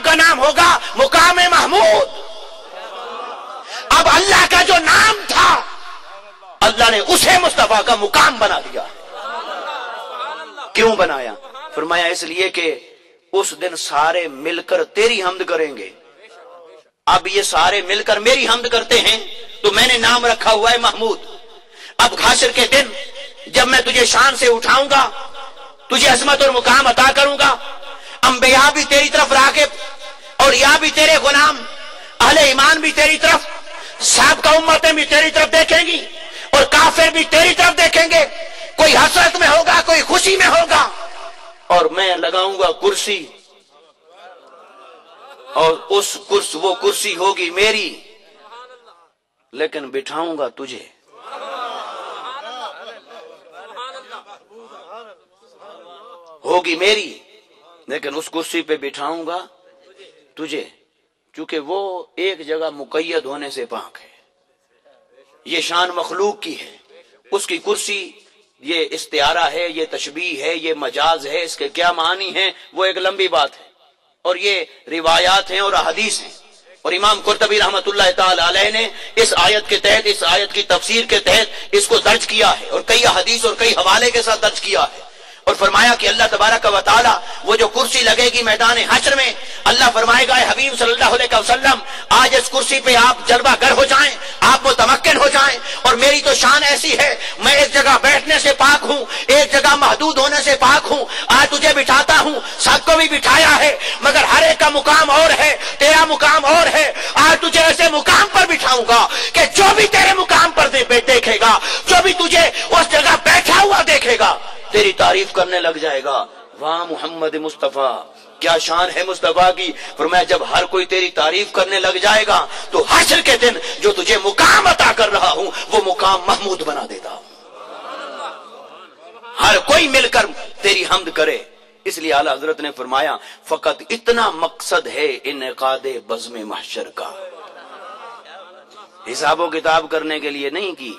का नाम होगा मुकाम महमूद। अब अल्लाह का जो नाम था अल्लाह ने उसे मुस्तफा का मुकाम बना दिया। क्यों बनाया? फरमाया इसलिए कि उस दिन सारे मिलकर तेरी हम्द करेंगे। अब ये सारे मिलकर मेरी हम्द करते हैं तो मैंने नाम रखा हुआ है महमूद। अब हाशर के दिन जब मैं तुझे शान से उठाऊंगा, तुझे अजमत और मुकाम अता करूंगा, अंबिया भी तेरी तरफ रागिब और या भी तेरे गुलाम, अहले ईमान भी तेरी तरफ, साबिका उम्मतें भी तेरी तरफ देखेंगी और काफिर भी तेरी तरफ देखेंगे। कोई हसरत में होगा, कोई खुशी में होगा, और मैं लगाऊंगा कुर्सी और वो कुर्सी होगी मेरी, लेकिन बिठाऊंगा तुझे। होगी मेरी लेकिन उस कुर्सी पे बिठाऊंगा तुझे, क्योंकि वो एक जगह मुकय्यद होने से पाक है। ये शान मखलूक की है, उसकी कुर्सी ये इस्तिआरा है, ये तशबीह है, ये मजाज है, इसके क्या मानी है वो एक लंबी बात है और ये रिवायात हैं और हदीस हैं। और इमाम कुर्तबी रहमतुल्लाह ताला अलैह ने इस आयत के तहत, इस आयत की तफसीर के तहत इसको दर्ज किया है और कई हदीस और कई हवाले के साथ दर्ज किया है और फरमाया कि अल्लाह तबारक व तआला वो जो कुर्सी लगेगी मैदान हश्र में, अल्लाह फरमाएगा हबीब सल्लल्लाहु अलैहि वसल्लम आज इस कुर्सी पे आप जलवागर हो जाएं, आप मुतमक्किन हो जाएं। और मेरी तो शान ऐसी है, मैं एक जगह बैठने से पाक हूँ, एक जगह महदूद होने से पाक हूँ। आज तुझे बिठाता हूँ, सबको भी बिठाया है, मगर हर एक का मुकाम और है, तेरा मुकाम और है। आज तुझे ऐसे मुकाम पर बिठाऊंगा कि जो भी तेरे मुकाम पर देखेगा, जो भी तुझे उस जगह बैठा हुआ देखेगा, तेरी तारीफ करने लग जाएगा। वाह मोहम्मद मुस्तफा, क्या शान है मुस्तफा की। फरमाया जब हर कोई तेरी तारीफ करने लग जाएगा तो हश्र के दिन जो तुझे मुकाम अता कर रहा हूं वो मुकाम महमूद बना देता हूं। हर कोई मिलकर तेरी हम्द करे। इसलिए आला हजरत ने फरमाया फकत इतना मकसद है इनेकादे बज़्म महशर का। हिसाबो किताब करने के लिए नहीं की,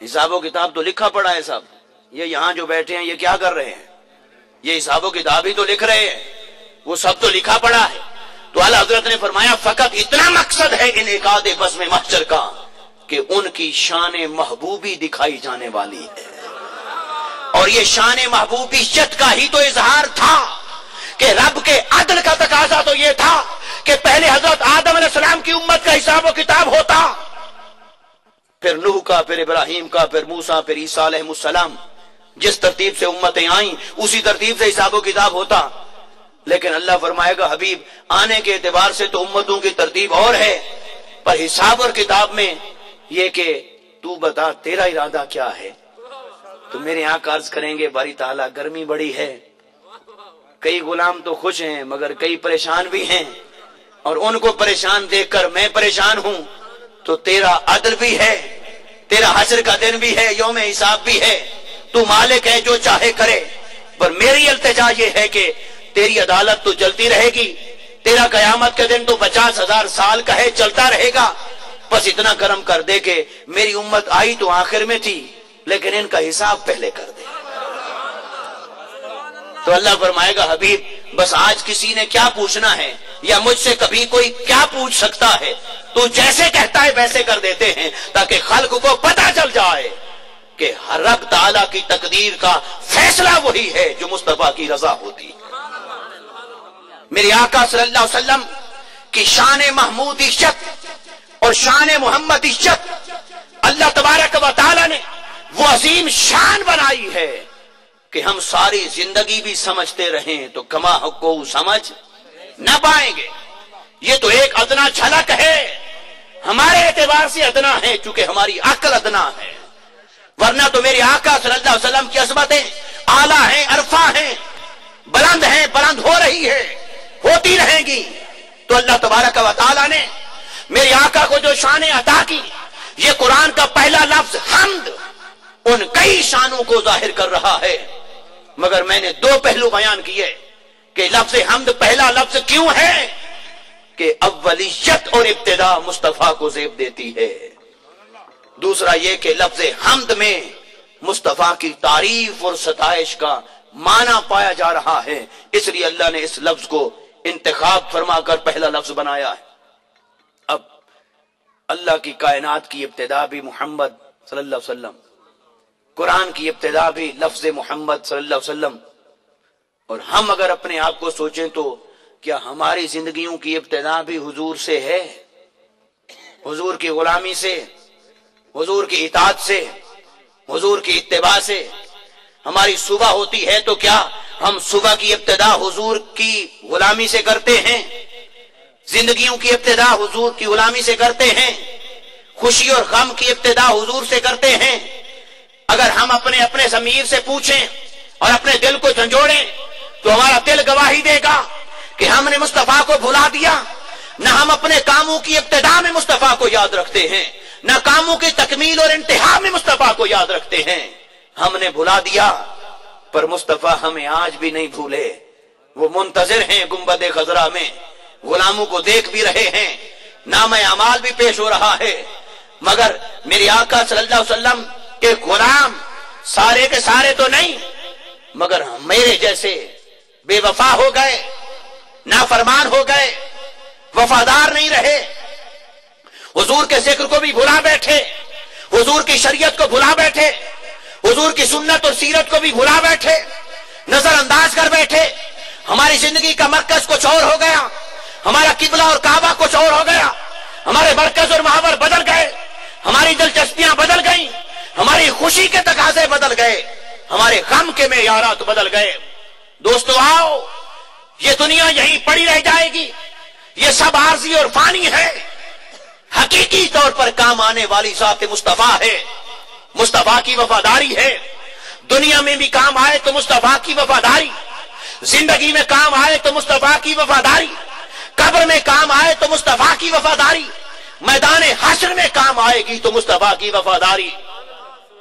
हिसाबो किताब तो लिखा पड़ा है सब। ये यहाँ जो बैठे हैं ये क्या कर रहे हैं? ये हिसाबो किताब ही तो लिख रहे हैं, वो सब तो लिखा पड़ा है। तो आला हजरत ने फरमाया फकत इतना मकसद है इनेकादे बज़्म महशर का कि उनकी शान महबूबी दिखाई जाने वाली है। और ये शान महबूबियत का ही तो इजहार था कि रब के अदल का तकाजा तो ये था कि पहले हजरत आदम अलैहिस्सलाम की उम्मत का हिसाब किताब होता, फिर नूह का, फिर इब्राहिम का, फिर मूसा, फिर ईसा अलैहिस्सलाम। जिस तरतीब से उम्मतें आई उसी तरतीब से हिसाबो किताब होता। लेकिन अल्लाह फरमाएगा हबीब आने के एतबार से तो उम्मतों की तरतीब और है, पर हिसाब और किताब में ये कि तू बता तेरा इरादा क्या है। तो मेरे यहाँ अर्ज करेंगे बारी ताला गर्मी बड़ी है, कई गुलाम तो खुश हैं मगर कई परेशान भी हैं, और उनको परेशान देखकर मैं परेशान हूं। तो तेरा अदल भी है, तेरा हश्र का दिन भी है, यौम हिसाब भी है, तू मालिक है जो चाहे करे। पर मेरी इल्तिजा ये है कि तेरी अदालत तो चलती रहेगी, तेरा कयामत के दिन तो 50,000 साल का है, चलता रहेगा। बस इतना करम कर दे कि मेरी उम्मत आई तो आखिर में थी, लेकिन इनका हिसाब पहले कर दे। तो अल्लाह फरमाएगा हबीब बस आज किसी ने क्या पूछना है या मुझसे कभी कोई क्या पूछ सकता है, तू जैसे कहता है वैसे कर देते हैं, ताकि खल्क को पता चल जाए कि रब ताला की तकदीर का फैसला वही है जो मुस्तफा की रजा होती। मेरे आका सल्लल्लाहु अलैहि वसल्लम की शान महमूद इज्जत और शान मोहम्मद इज्जत अल्लाह तबारक व तआला ने वो अजीम शान बनाई है कि हम सारी जिंदगी भी समझते रहें तो कमा को समझ न पाएंगे। ये तो एक अदना झलक है, हमारे एतबार से अदना है क्योंकि हमारी अक्ल अदना है, वरना तो मेरे आका सल्लल्लाहु अलैहि वसल्लम की अज़मतें आला हैं, अरफा हैं, बुलंद हैं, बुलंद हो रही है, होती रहेंगी। तो अल्लाह तबारक व तआला ने मेरे आका को जो शान अता की, ये कुरान का पहला लफ्ज हम्द उन कई शानों को जाहिर कर रहा है। मगर मैंने दो पहलू बयान किए कि लफ्ज हम्द पहला लफ्ज क्यों है कि अव्वलियत और इब्तिदा मुस्तफा को ज़ेब देती है। दूसरा यह कि लफ्ज हम्द में मुस्तफा की तारीफ और सताइश का माना पाया जा रहा है, इसलिए अल्लाह ने इस लफ्ज को انتخاب فرما کر پہلا لفظ بنایا ہے۔ اب اللہ کی کائنات کی ابتدا بھی محمد صلی اللہ علیہ وسلم، قرآن کی ابتدا بھی لفظ محمد صلی اللہ علیہ وسلم، اور ہم اگر اپنے آپ کو سوچیں تو کیا ہماری زندگیوں کی ابتدا بھی حضور سے ہے؟ حضور کی غلامی سے، حضور کی اطاعت سے، حضور کی اتباع سے۔ ہماری صبح ہوتی ہے تو کیا ہم صبح کی ابتدا حضور کی غلامی سے کرتے ہیں؟ زندگیوں کی ابتدا حضور کی غلامی سے کرتے ہیں؟ خوشی اور غم کی ابتدا حضور سے کرتے ہیں؟ اگر ہم اپنے ضمیر سے پوچھیں اور اپنے دل کو جھنجھوڑیں تو ہمارا دل گواہی دے گا کہ ہم نے مصطفیٰ کو بھلا دیا۔ نہ ہم اپنے کاموں کی ابتدا میں مصطفیٰ کو یاد رکھتے ہیں، نہ کاموں کی تکمیل اور انتہا میں مصطفیٰ کو یاد رکھتے ہیں۔ ہم نے بھلا دیا، پر مصطفیٰ ہمیں آج بھی نہیں بھولے۔ وہ منتظر ہیں گنبد خضرا میں، غلاموں کو دیکھ بھی رہے ہیں، نام اعمال بھی پیش ہو رہا ہے، مگر میرے آقا صلی اللہ علیہ وسلم کے غلام سارے کے سارے تو نہیں، مگر میرے جیسے بے وفا ہو گئے، نافرمان ہو گئے، وفادار نہیں رہے، حضور کے ذکر کو بھی بھلا بیٹھے، حضور کی شریعت کو بھلا بیٹھے، حضور کی سنت اور سیرت کو بھی بھلا بیٹھے، نظر انداز کر بیٹھے۔ ہماری زندگی کا مرکز کچھ اور ہو گیا، ہمارا قبلہ اور کعبہ کچھ اور ہو گیا، ہمارے مرکز اور محور بدل گئے، ہماری دلچسپیاں بدل گئیں، ہماری خوشی کے تقاضے بدل گئے، ہمارے غم کے معیارات بدل گئے۔ دوستو آؤ، یہ دنیا یہیں پڑی رہ جائے گی، یہ سب عارضی اور فانی ہے، حقیقی طور پر کام آنے والی ذات مصطفیٰ ہے، مصطفیٰ کی وفاداری ہے۔ دنیا میں بھی کام آئے تو مصطفیٰ کی وفاداری، زندگی میں کام آئے تو مصطفیٰ کی وفاداری، قبر میں کام آئے تو مصطفیٰ کی وفاداری، میدان حشر میں کام آئے گی تو مصطفیٰ کی وفاداری،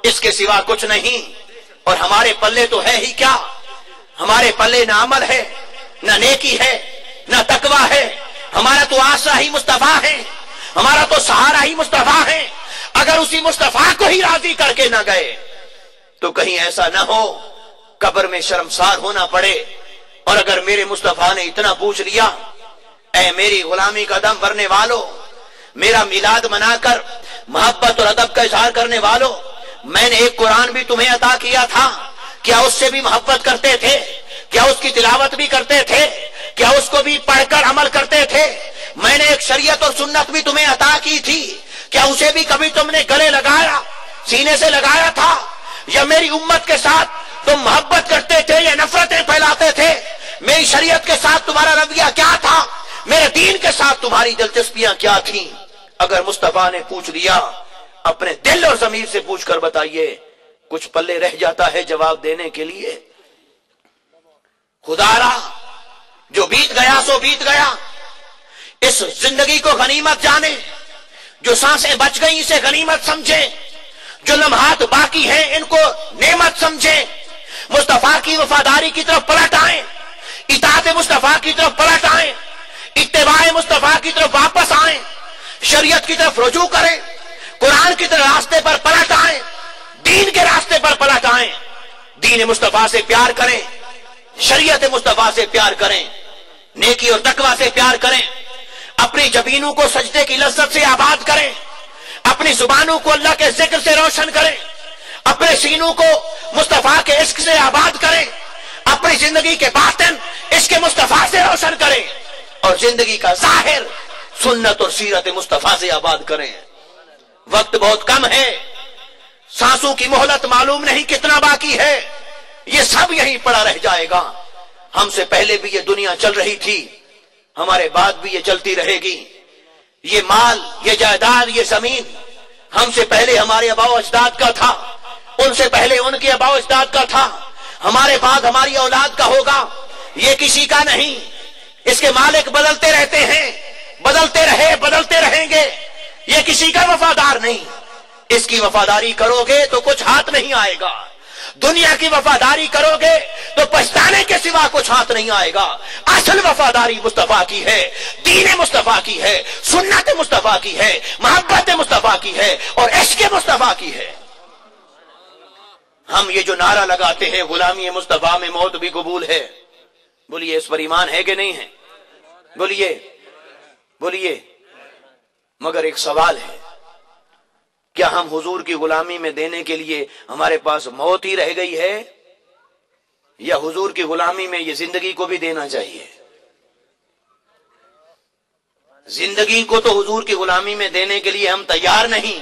اس کے سوا کچھ نہیں۔ اور ہمارے پلے تو ہے ہی کیا؟ ہمارے پلے نہ عمل ہے، نہ نیکی ہے، نہ تقویٰ ہے، ہمارا تو آسرا ہی مصطفیٰ ہے، ہمارا تو سہارا ہی مصطفیٰ ہے۔ اگر اسی مصطفیٰ کو ہی راضی کر کے نہ گئے تو کہیں ایسا نہ ہو قبر میں شرمسار ہونا پڑے۔ اور اگر میرے مصطفیٰ نے اتنا پوچھ لیا، اے میری غلامی کا دم بھرنے والو، میرا میلاد منا کر محبت اور ادب کا اظہار کرنے والو، میں نے ایک قرآن بھی تمہیں عطا کیا تھا، کیا اس سے بھی محبت کرتے تھے؟ کیا اس کی تلاوت بھی کرتے تھے؟ کیا اس کو بھی پڑھ کر عمل کرتے تھے؟ میں نے ایک شریعت اور سنت بھی تمہیں عطا کی تھی، کیا اسے بھی کبھی تم نے گلے لگایا، سینے سے لگایا تھا؟ یا میری امت کے ساتھ تم محبت کرتے تھے یا نفرتیں پھیلاتے تھے؟ میری شریعت کے ساتھ تمہارا رویہ کیا تھا؟ میرے دین کے ساتھ تمہاری دلچسپیاں کیا تھیں؟ اگر مصطفیٰ نے پوچھ لیا، اپنے دل اور ضمیر سے پوچھ کر بتائیے، کچھ پلے رہ جاتا ہے جواب دینے کے لیے؟ خدا را، جو بیت گیا سو بیت گیا، اس زندگی کو غنیمت جانے، جو سانسیں بچ گئی اسے غنیمت سمجھے، جو لمحات باقی ہیں ان کو نعمت سمجھے، مصطفیٰ کی وفاداری کی طرف پلٹ آئیں، اطاعت مصطفیٰ کی طرف پلٹ آئیں، اتباع مصطفیٰ کی طرف واپس آئیں، شریعت کی طرف رجوع کریں، قرآن کی طرف راستے پر پلٹ آئیں، دین کے راستے پر پلٹ آئیں، دین مصطفیٰ سے پیار کریں، شریعت مصطفیٰ سے پیار کریں، نیکی اور تقویٰ سے پیار کریں، اپنی جبینوں کو سجدے کی لذت سے آباد کریں، اپنی زبانوں کو اللہ کے ذکر سے روشن کریں، اپنے سینوں کو مصطفیٰ کے عشق سے آباد کریں، اپنی زندگی کے باطن عشق مصطفیٰ سے روشن کریں، اور زندگی کا ظاہر سنت اور سیرت مصطفیٰ سے آباد کریں۔ وقت بہت کم ہے، سانسوں کی مہلت معلوم نہیں کتنا باقی ہے، یہ سب یہیں پڑا رہ جائے گا۔ ہم سے پہلے بھی یہ دنیا چل رہی تھی، ہمارے بعد بھی یہ چلتی رہے گی۔ یہ مال، یہ جائیداد، یہ زمین ہم سے پہلے ہمارے آباء و اجداد کا تھا، ان سے پہلے ان کے آباء و اجداد کا تھا، ہمارے بعد ہماری اولاد کا ہوگا، یہ کسی کا نہیں۔ اس کے مالک بدلتے رہتے ہیں، بدلتے رہے، بدلتے رہیں گے، یہ کسی کا وفادار نہیں۔ اس کی وفاداری کرو گے تو کچھ ہاتھ نہیں آئے گا، دنیا کی وفاداری کرو گے تو پچھتانے کے سوا کچھ ہاتھ نہیں آئے گا۔ اصل وفاداری مصطفیٰ کی ہے، دین مصطفیٰ کی ہے، سنت مصطفیٰ کی ہے، محبت مصطفیٰ کی ہے، اور عشق مصطفیٰ کی ہے۔ ہم یہ جو نعرہ لگاتے ہیں غلامی مصطفیٰ میں موت بھی قبول ہے، بولیے اس پر ایمان ہے کہ نہیں ہے؟ बोलिए बोलिए। मगर एक सवाल है, क्या हम हुजूर की गुलामी में देने के लिए हमारे पास मौत ही रह गई है, या हुजूर की गुलामी में ये जिंदगी को भी देना चाहिए? जिंदगी को तो हुजूर की गुलामी में देने के लिए हम तैयार नहीं,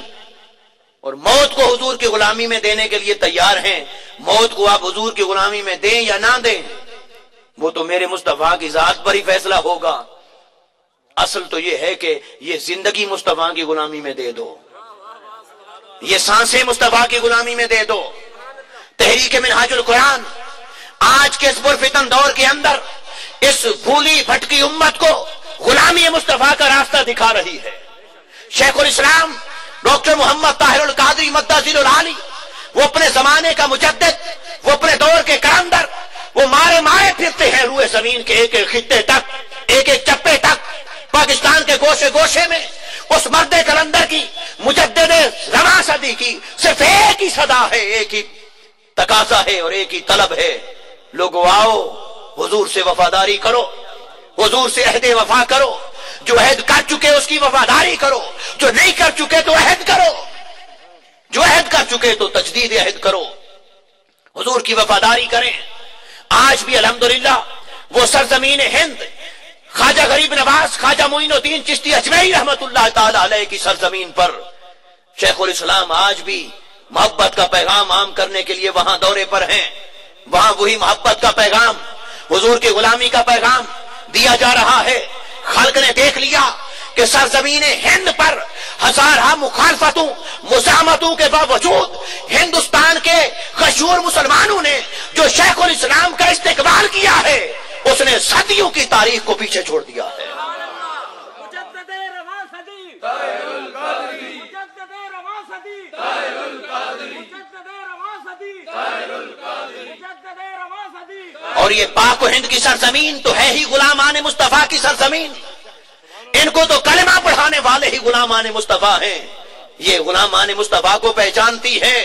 और मौत को हुजूर की गुलामी में देने के लिए तैयार हैं। मौत को आप हुजूर की गुलामी में दें या ना दें, वो तो मेरे मुस्तफा की जात पर ही फैसला होगा। असल तो ये है कि ये जिंदगी मुस्तफा की गुलामी में दे दो, ये सांसें मुस्तफा की गुलामी में दे दो। तहरीक मिनहाजुल कुरान आज के इस पुरफितन दौर के अंदर इस भूली भटकी उम्मत को गुलामी मुस्तफा का रास्ता दिखा रही है। शेखुल इस्लाम डॉक्टर मोहम्मद ताहिरुल कादरी मद्दाजिलुल आली, वो अपने जमाने का मुजद्दिद, वो अपने दौर के कलंदर, वो मारे मारे फिरते हैं रूए जमीन के एक एक खित्ते तक, एक एक चप्पे तक, पाकिस्तान के गोशे गोशे में। उस मर्दे कलंदर की मुजद्दिदे ज़मा सदी की सिर्फ एक ही सदा है, एक ही तकाजा है और एक ही तलब है, लोगों आओ हुजूर से वफादारी करो, हुजूर से अहद वफा करो। जो अहद कर चुके उसकी वफादारी करो, जो नहीं कर चुके तो अहद करो, जो अहद कर चुके तो तजदीद अहद करो, हुजूर की वफादारी करें। आज भी अल्हम्दुलिल्लाह वो सरजमीन हिंद, ख्वाजा गरीब नवाज, ख्वाजा मोइनुद्दीन चिश्ती अजमेरी रहमतुल्लाह ताला अलैह की सरजमीन पर शेखुल इस्लाम आज भी मोहब्बत का पैगाम आम करने के लिए वहां दौरे पर हैं। वहां वही मोहब्बत का पैगाम, हुजूर की गुलामी का पैगाम दिया जा रहा है। खल्क ने देख लिया कि सरजमीन हिंद पर हजारा मुखालफतों मुजामतों के बावजूद हिंदुस्तान के खशूर मुसलमानों ने जो शेखुल इस्लाम का इस्तेकबाल किया है, उसने सदियों की तारीख को पीछे छोड़ दिया है। और ये पाक हिंद की सरजमीन तो है ही गुलामान मुस्तफा की सरजमीन। इनको तो कलमा पढ़ाने वाले ही गुलामान मुस्तफा हैं। ये गुलामान मुस्तफा को पहचानती है।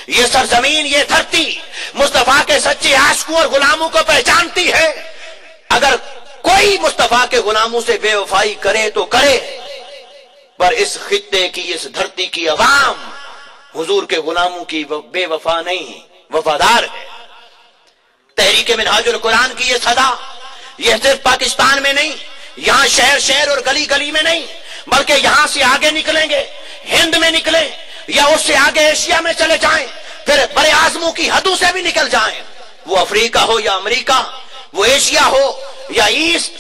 ये सरजमीन, ये धरती मुस्तफा के सच्चे आशिकों और गुलामों को पहचानती है। अगर कोई मुस्तफा के गुलामों से बेवफाई करे तो करे, पर इस खित्ते की, इस धरती की अवाम हुजूर के गुलामों की बेवफा नहीं, वफादार है। तहरीक मिनहाजुल कुरान की ये सदा, ये सिर्फ पाकिस्तान में नहीं, यहाँ शहर शहर और गली गली में नहीं, बल्कि यहाँ से आगे निकलेंगे, हिंद में निकले या उससे आगे एशिया में चले जाएं, फिर बड़े आजमों की हदों से भी निकल जाएं, वो अफ्रीका हो या अमेरिका, वो एशिया हो या ईस्ट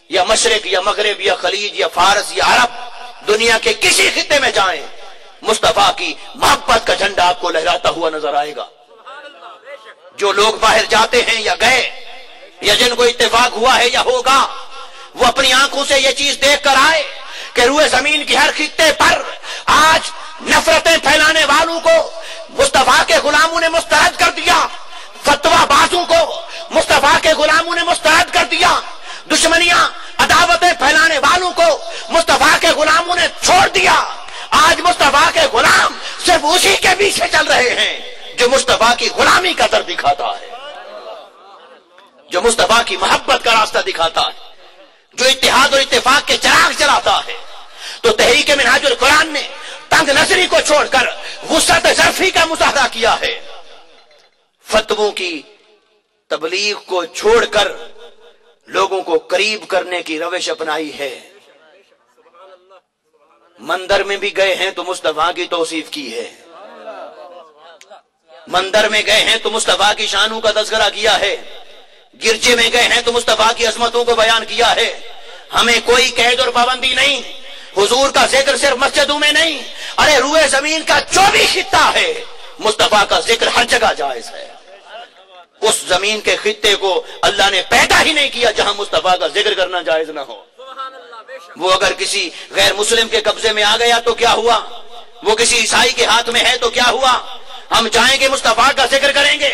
या मशरिक या मगरिब या खलीज या फारस या अरब, दुनिया के किसी खित्ते में जाएं, मुस्तफा की मोहब्बत का झंडा आपको लहराता हुआ नजर आएगा। जो लोग बाहर जाते हैं या गए, या जिनको इत्तेफाक हुआ है या होगा, वो अपनी आंखों से ये चीज देख कर आए कि रूए जमीन के हर खित्ते पर आज नफरतें फैलाने वालों को मुस्तफा के गुलामों ने मुस्तरद कर दिया, फतवाबाजों को मुस्तफा के गुलामों ने मुस्तरद कर दिया, दुश्मनियां अदावतें फैलाने वालों को मुस्तफा के गुलामों ने छोड़ दिया। आज मुस्तफा के गुलाम सिर्फ उसी के पीछे चल रहे हैं जो मुस्तफा की गुलामी का दर दिखाता है, जो मुस्तफा की मोहब्बत का रास्ता दिखाता है, जो इत्तेहाद और इत्तेफाक के चिराग जलाता है। तो तहरीक मिनहाजुल कुरान ने तंग नजरी को छोड़कर वुसअत ज़र्फी का मुजाहरा किया है, फतवों की तबलीग को छोड़कर लोगों को करीब करने की रविश अपनाई है। मंदिर में भी गए हैं तो मुस्तफा की तौसीफ की है, मंदिर में गए हैं तो मुस्तफा की शानों का तज़किरा किया है, गिरजे में गए हैं तो मुस्तफा की अजमतों को बयान किया है। हमें कोई कैद और पाबंदी नहीं, हुजूर का जिक्र सिर्फ मस्जिदों में नहीं, अरे रूए जमीन का जो भी खित्ता है मुस्तफा का जिक्र हर जगह जायज है। उस जमीन के खित्ते को अल्लाह ने पैदा ही नहीं किया जहां मुस्तफा का जिक्र करना जायज ना हो। वो अगर किसी गैर मुस्लिम के कब्जे में आ गया तो क्या हुआ, वो किसी ईसाई के हाथ में है तो क्या हुआ, हम जाएंगे मुस्तफा का जिक्र करेंगे।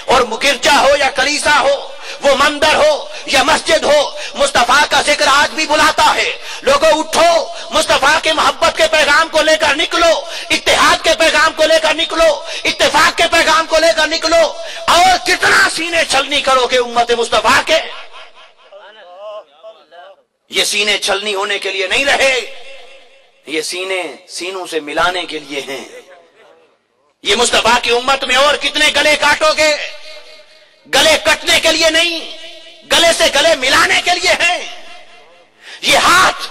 और गिरजा हो या कलीसा हो, वो मंदिर हो या मस्जिद हो, मुस्तफा का जिक्र आज भी बुलाता है। लोगों उठो, मुस्तफा के मोहब्बत के पैगाम को लेकर निकलो, इत्तेहाद के पैगाम को लेकर निकलो, इत्तेफाक के पैगाम को लेकर निकलो। और कितना सीने छलनी करोगे उम्मत मुस्तफा के, یہ سینے چھلنی ہونے کے لیے نہیں رہے، یہ سینے سینوں سے ملانے کے لیے ہیں۔ یہ مصطفیٰ کی امت میں اور کتنے گلے کاٹو گے؟ گلے کٹنے کے لیے نہیں، گلے سے گلے ملانے کے لیے ہیں۔ یہ ہاتھ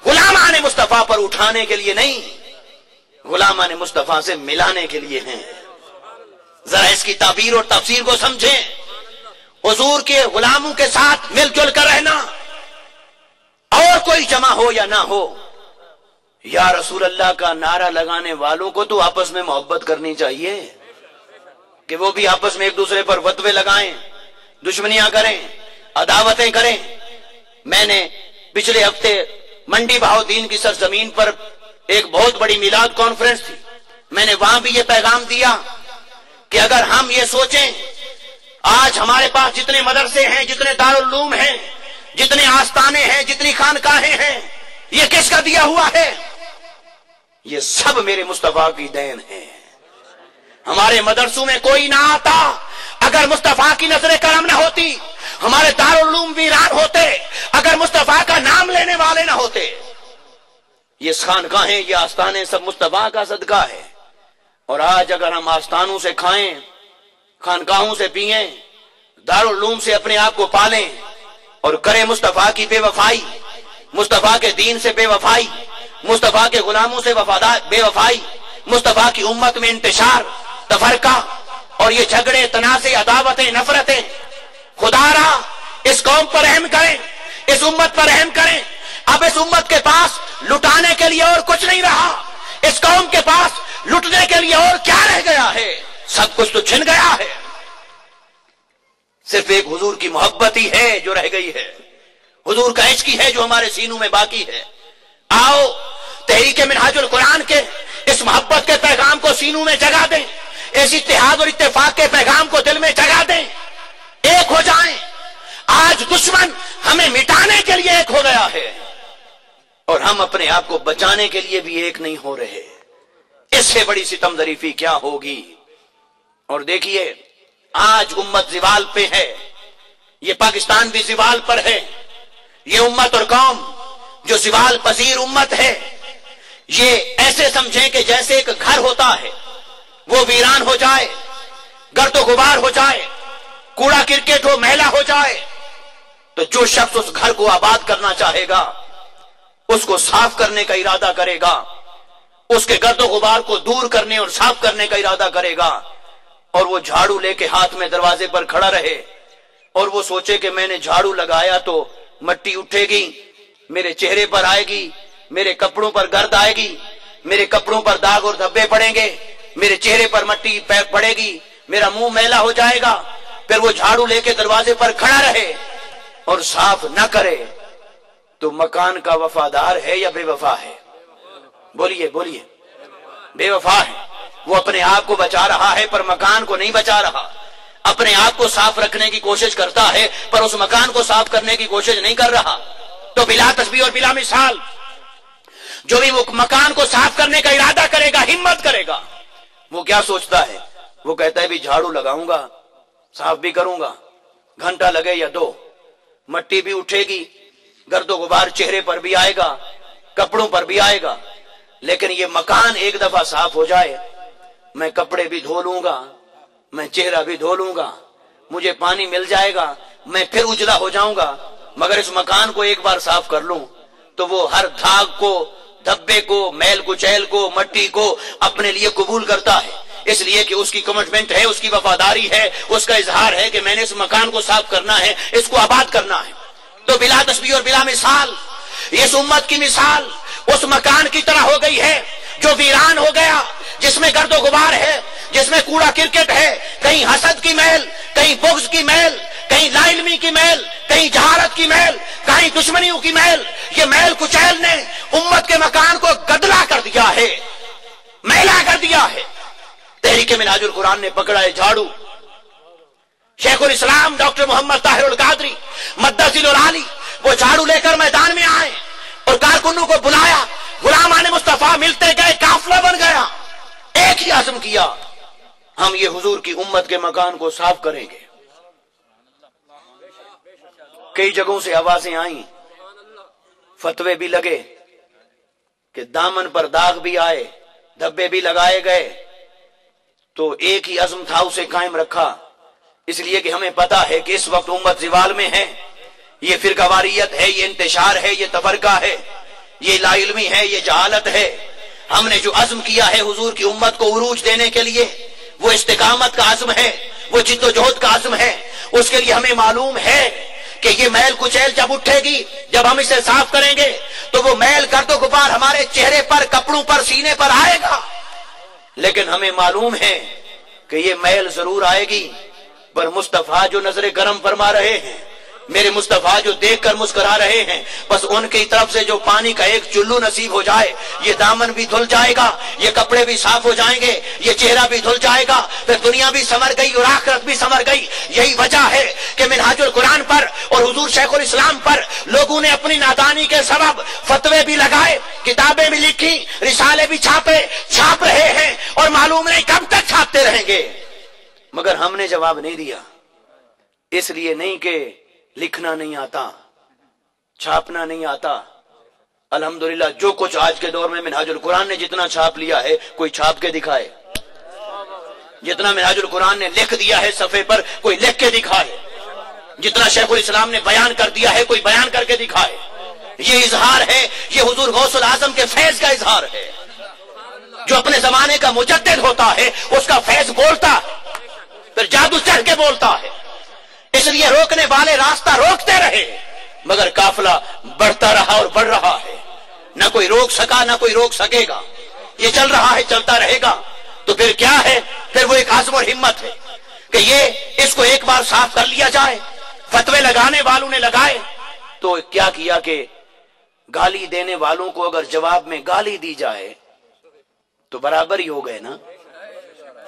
غلامان مصطفیٰ پر اٹھانے کے لیے نہیں، غلامان مصطفیٰ سے ملانے کے لیے ہیں۔ ذرا اس کی تعبیر اور تفسیر کو سمجھیں۔ حضور کے غلاموں کے ساتھ مل جل کر رہنا، اور کوئی جمع ہو یا نہ ہو، یا رسول اللہ کا نعرہ لگانے والوں کو تو آپس میں محبت کرنی چاہیے کہ وہ بھی آپس میں ایک دوسرے پر فتوے لگائیں، دشمنیاں کریں، عداوتیں کریں۔ میں نے پچھلے ہفتے منڈی بہاؤدین کی سرزمین پر ایک بہت بڑی میلاد کانفرنس تھی، میں نے وہاں بھی یہ پیغام دیا کہ اگر ہم یہ سوچیں آج ہمارے پاس جتنے مدرسے ہیں، جتنے دارالعلوم ہیں، جتنے آستانے ہیں، جتنی خانقاہیں ہیں، یہ کس کا دیا ہوا ہے؟ یہ سب میرے مصطفیٰ کی دین ہے۔ ہمارے مدرسوں میں کوئی نہ آتا اگر مصطفیٰ کی نظر کرم نہ ہوتی، ہمارے دارالعلوم ویران ہوتے اگر مصطفیٰ کا نام لینے والے نہ ہوتے۔ یہ خانقاہیں، یہ آستانے سب مصطفیٰ کا صدقہ ہے۔ اور آج اگر ہم آستانوں سے کھائیں، خانقاہوں سے پئیں، دارالعلوم سے اپنے آپ کو پالیں اور کریں مصطفیٰ کی بے وفائی، مصطفیٰ کے دین سے بے وفائی، مصطفیٰ کے غلاموں سے بے وفائی، مصطفیٰ کی امت میں انتشار، تفرقہ اور یہ جھگڑے، تنازع، عداوتیں، نفرتیں، خدا را اس قوم پر رحم کریں، اس امت پر رحم کریں۔ اب اس امت کے پاس لٹانے کے لیے اور کچھ نہیں رہا، اس قوم کے پاس لٹنے کے لیے اور کیا رہ گیا ہے؟ سب کچھ تو چھن گیا ہے، صرف ایک حضور کی محبت ہی ہے جو رہ گئی ہے، حضور کا عشق ہی ہے جو ہمارے سینوں میں باقی ہے۔ آؤ تحریک منہاج القرآن کے اس محبت کے پیغام کو سینوں میں جگہ دیں، اس اتحاد اور اتفاق کے پیغام کو دل میں جگہ دیں، ایک ہو جائیں۔ آج دشمن ہمیں مٹانے کے لیے ایک ہو گیا ہے اور ہم اپنے آپ کو بچانے کے لیے بھی ایک نہیں ہو رہے۔ اس سے بڑی ستم ظریفی کیا ہوگی؟ اور دیکھیے آج امت زوال پہ ہے، یہ پاکستان بھی زوال پر ہے۔ یہ امت اور قوم جو زوال پذیر امت ہے، یہ ایسے سمجھیں کہ جیسے ایک گھر ہوتا ہے، وہ ویران ہو جائے، گرد و غبار ہو جائے، کوڑا کرکٹ ہو، میلہ ہو جائے، تو جو شخص اس گھر کو آباد کرنا چاہے گا، اس کو صاف کرنے کا ارادہ کرے گا، اس کے گرد و غبار کو دور کرنے اور صاف کرنے کا ارادہ کرے گا، اور وہ جھاڑو لے کے ہاتھ میں دروازے پر کھڑا رہے اور وہ سوچے کہ میں نے جھاڑو لگایا تو مٹی اٹھے گی، میرے چہرے پر آئے گی، میرے کپڑوں پر گرد آئے گی، میرے کپڑوں پر داغ اور دھبے پڑیں گے، میرے چہرے پر مٹی پڑے گی، میرا منہ میلا ہو جائے گا۔ پھر وہ جھاڑو لے کے دروازے پر کھڑا رہے اور صاف نہ کرے تو مکان کا وفادار ہے یا بے وفا ہے؟ بولیے بولیے، بے وفا ہے۔ وہ اپنے آپ کو بچا رہا ہے پر مکان کو نہیں بچا رہا، اپنے آپ کو صاف رکھنے کی کوشش کرتا ہے پر اس مکان کو صاف کرنے کی کوشش نہیں کر رہا۔ تو بلا تشبیہ اور بلا مثال جو بھی وہ مکان کو صاف کرنے کا ارادہ کرے گا، ہمت کرے گا، وہ کیا سوچتا ہے؟ وہ کہتا ہے بھی جھاڑو لگاؤں گا، صاف بھی کروں گا، گھنٹہ لگے یا دو، مٹی بھی اٹھے گی، گرد و غبار چہرے پر بھی آئے گا، کپڑوں پر بھی آئے گا، لیکن یہ مکان ایک دفعہ صاف ہو جائے، میں کپڑے بھی دھو لوں گا، میں چہرہ بھی دھو لوں گا، مجھے پانی مل جائے گا، میں پھر اجلا ہو جاؤں گا، مگر اس مکان کو ایک بار صاف کر لوں تو وہ ہر داغ کو، دھبے کو، میل کچیل کو، مٹی کو اپنے لیے قبول کرتا ہے، اس لیے کہ اس کی کمٹمنٹ ہے، اس کی وفاداری ہے، اس کا اظہار ہے کہ میں نے اس مکان کو صاف کرنا ہے، اس کو آباد کرنا ہے۔ تو بلا تشبیہ اور بلا مثال اس امت کی مثال اس مکان کی طرح ہو گئی ہے جو ویران ہو گیا، جس میں گرد و غبار ہے، جس میں کوڑا کرکٹ ہے، کہیں حسد کی میل، کہیں بغض کی میل، کہیں لا علمی کی میل، کہیں جہالت کی میل، کہیں دشمنیوں کی میل۔ یہ میل کچیل نے امت کے مکان کو گدلا کر دیا ہے، میلا کر دیا ہے۔ تحریک منہاج القرآن نے پکڑا ہے جھاڑو، شیخ الاسلام ڈاکٹر محمد طاہر القادری مدثر العالی وہ جھاڑو لے کر میدان میں آئے اور کارکنوں کو بلایا، غلامان مصطفیٰ ملتے گئے، قافلہ بن گیا، ایک ہی عزم کیا، ہم یہ حضور کی امت کے مکان کو صاف کریں گے۔ کئی جگہوں سے آوازیں آئیں फतवे भी लगे कि दामन पर दाग भी आए, धब्बे भी लगाए गए, तो एक ही अज़्म था, उसे कायम रखा। इसलिए कि हमें पता है कि इस वक्त उम्मत ज़िवाल में है, ये फिरकावारियत है, ये इंतशार है, ये तफरका है, ये लाइल्मी है, ये जहालत है। हमने जो अज़्म किया है हुजूर की उम्मत को उरूज देने के लिए, वो इस्तिकामत का अज़्म है, वो जिद्दोजहद का अज़्म है। उसके लिए हमें मालूम है कि ये मैल कुचैल जब उठेगी, जब हम इसे साफ करेंगे, तो वो मैल गर्दो गुबार हमारे चेहरे पर, कपड़ों पर, सीने पर आएगा। लेकिन हमें मालूम है कि ये मैल जरूर आएगी, पर मुस्तफा जो नजरे करम फरमा रहे हैं, मेरे मुस्तफा जो देखकर मुस्कुरा रहे हैं, बस उनकी तरफ से जो पानी का एक चुल्लू नसीब हो जाए, ये दामन भी धुल जाएगा, ये कपड़े भी साफ हो जाएंगे, ये चेहरा भी धुल जाएगा, फिर दुनिया भी संवर गई और आखिरत भी संवर गई। यही वजह है कि मिनहाजुल कुरान पर और हुजूर शेखुल इस्लाम पर लोगों ने अपनी नादानी के सबब फतवे भी लगाए, किताबें भी लिखी, रिसाले भी छाप रहे हैं, और मालूम नहीं कब तक छापते रहेंगे। मगर हमने जवाब नहीं दिया, इसलिए नहीं कि लिखना नहीं आता, छापना नहीं आता। अल्हम्दुलिल्लाह जो कुछ आज के दौर में मिनहाजुल कुरान ने जितना छाप लिया है, कोई छाप के दिखाए। जितना मिनहाजुल कुरान ने लिख दिया है सफे पर, कोई लिख के दिखाए। जितना शेखुल इस्लाम ने बयान कर दिया है, कोई बयान करके दिखाए। ये इजहार है, ये हुजूर गौसुल आजम के फैज का इजहार है। जो अपने जमाने का मुजद्दिद होता है, उसका फैज बोलता है, फिर जादू चढ़ के बोलता है। इसलिए रोकने वाले रास्ता रोकते रहे, मगर काफिला बढ़ता रहा और बढ़ रहा है। ना कोई रोक सका, ना कोई रोक सकेगा। ये चल रहा है, चलता रहेगा। तो फिर क्या है? फिर वो एक आज़म और हिम्मत है कि ये इसको एक बार साफ कर लिया जाए। फतवे लगाने वालों ने लगाए, तो क्या किया कि गाली देने वालों को अगर जवाब में गाली दी जाए तो बराबर ही हो गए ना।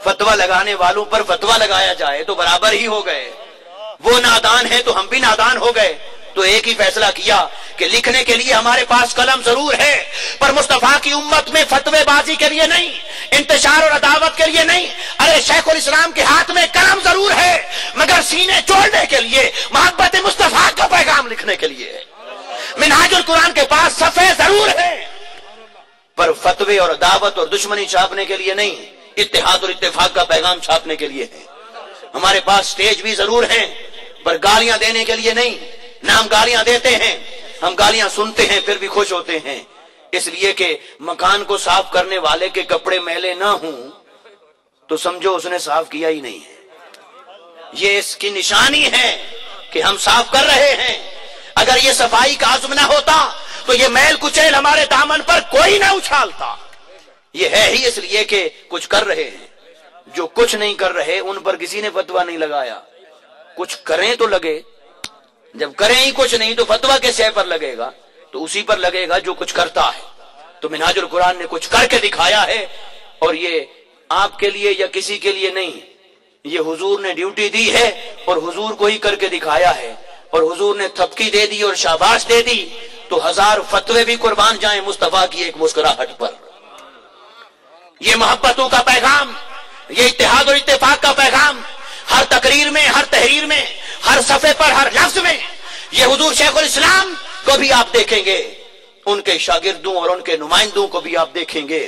फतवा लगाने वालों पर फतवा लगाया जाए तो बराबर ही हो गए। वो नादान है तो हम भी नादान हो गए। तो एक ही फैसला किया कि लिखने के लिए हमारे पास कलम जरूर है, पर मुस्तफा की उम्मत में फतवेबाजी के लिए नहीं, इंतशार और अदावत के लिए नहीं। अरे शेखुल इस्लाम के हाथ में कलम जरूर है, मगर सीने जोड़ने के लिए, मोहब्बत मुस्तफा का पैगाम लिखने के लिए। मिनहाजुल कुरान के पास सफे जरूर है, पर फतवे और दावत और दुश्मनी छापने के लिए नहीं, इत्तेहाद और इत्तेफाक का पैगाम छापने के लिए है। हमारे पास स्टेज भी जरूर है, पर गालियां देने के लिए नहीं। ना हम गालियां देते हैं, हम गालियां सुनते हैं फिर भी खुश होते हैं। इसलिए कि मकान को साफ करने वाले के कपड़े मैले ना हों तो समझो उसने साफ किया ही नहीं है। ये इसकी निशानी है कि हम साफ कर रहे हैं। अगर ये सफाई का आज़म ना होता तो ये मैल कुचैल हमारे दामन पर कोई ना उछालता। ये है ही इसलिए कि कुछ कर रहे हैं। जो कुछ नहीं कर रहे उन पर किसी ने फतवा नहीं लगाया। कुछ करें तो लगे, जब करें ही कुछ नहीं तो फतवा के सह पर लगेगा, तो उसी पर लगेगा जो कुछ करता है। तो मिनहाजुल कुरान ने कुछ करके दिखाया है, और ये आपके लिए या किसी के लिए नहीं, ये हुजूर ने ड्यूटी दी है और हुजूर को ही करके दिखाया है। और हुजूर ने थपकी दे दी और शाबाश दे दी तो 1000 फतवे भी कुर्बान जाएं मुस्तफा की एक मुस्कुराहट पर। ये मोहब्बतों का पैगाम, ये इत्तेहाद और इत्तेफाक का पैगाम हर तकरीर में, हर तहरीर में, हर सफे पर, हर लफ्ज में, ये हुजूर शेखुल इस्लाम को भी आप देखेंगे, उनके शागिर्दों और उनके नुमाइंदों को भी आप देखेंगे।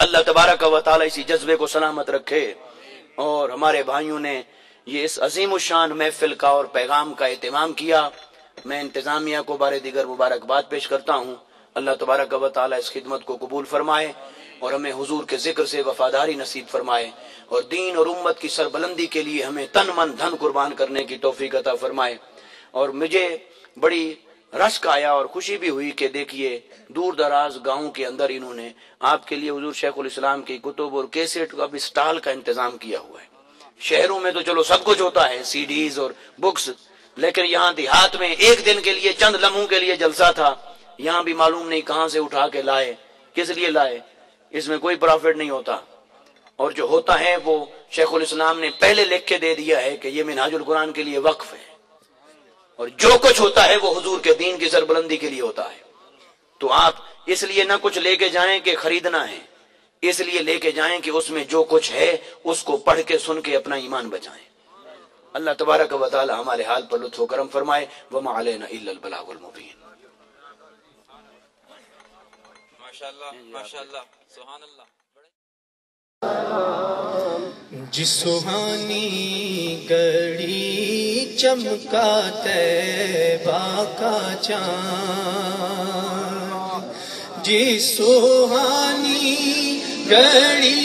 अल्लाह तबारक व तआला इसी जज्बे को सलामत रखे। और हमारे भाइयों ने ये इस अजीम शान महफिल का और पैगाम का एहतमाम किया। मैं इंतजामिया को बारे दीगर मुबारकबाद पेश करता हूँ। अल्लाह तबारक व तआला इस खिदमत को कबूल फरमाए और हमें हुजूर के जिक्र से वफादारी नसीब फरमाए, और दीन और उम्मत की सरबलंदी के लिए हमें तन मन धन कुर्बान करने की तौफीक अता फरमाए। और मुझे बड़ी रश्क आया और खुशी भी हुई कि देखिए दूर दराज गाँव के अंदर इन्होंने आपके लिए हुजूर शेखुल इस्लाम की कुतुब और कैसेट का भी स्टॉल का इंतजाम किया हुआ है। शहरों में तो चलो सब कुछ होता है, सीडीज और बुक्स, लेकिन यहाँ देहात में एक दिन के लिए, चंद लम्हों के लिए जलसा था। यहाँ भी मालूम नहीं कहाँ से उठा के लाए, किस लिए लाए, इसमें कोई प्रॉफिट नहीं होता। और जो होता है वो शेखुल इस्लाम ने पहले लिख के दे दिया है कि ये मिनहाजुल कुरान के लिए वक्फ है, और जो कुछ होता है वो हुजूर के दीन की सरबलंदी के लिए होता है। तो आप इसलिए ना कुछ लेके जाएं कि खरीदना है, इसलिए लेके जाएं कि उसमें जो कुछ है उसको पढ़ के सुन के अपना ईमान बचाएं। अल्लाह तबारक व तआला हमारे हाल पर लुत्फ व करम फरमाए। वमा अलैना इल्लल बलागुल मुबीन। ماشاءاللہ ماشاءاللہ سبحان اللہ. جس سہانی گھڑی چمکا طیبہ کا چاند، جس سہانی گھڑی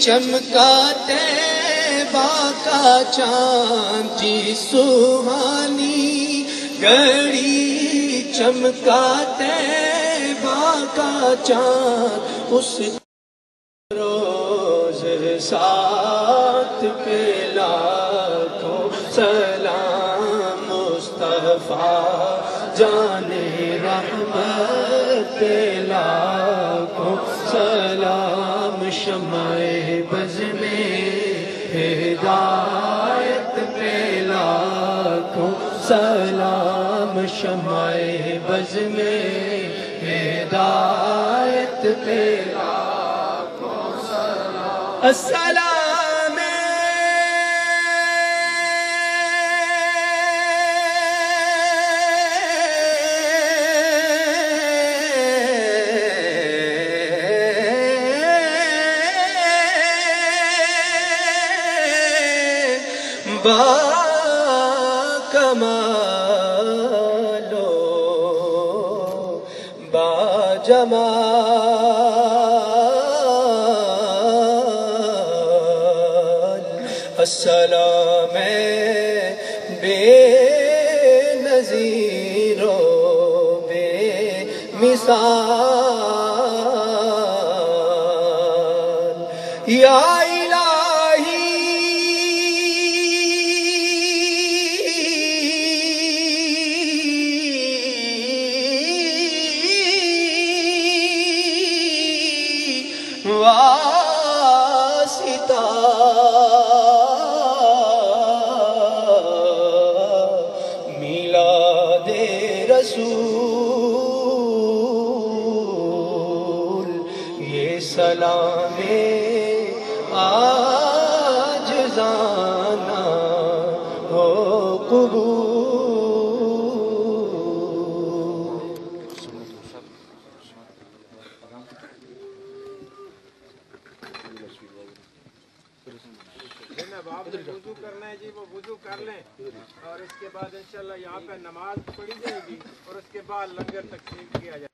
چمکا طیبہ کا چاند، جس سہانی گھڑی چمکا طیبہ کا چاند، اس روز ساتھ پہ لاکھوں سلام مصطفیٰ جان رحمت پہ لاکھوں سلام، شمع بز میں ہدایت پہ لاکھوں سلام، شمع بز میں ہدایت پہ السلام با کمالو با جمال، السلام بے نظیر و بے مثال، یا واسطہ میلاد رسول، یہ سلام عاجزانہ ہو قبول. آپ نے وضو کرنا ہے جی، وہ وضو کر لیں، اور اس کے بعد انشاءاللہ یہاں پہ نماز پڑھی جائے گی، اور اس کے بعد لنگر تقسیم کیا جائے گا.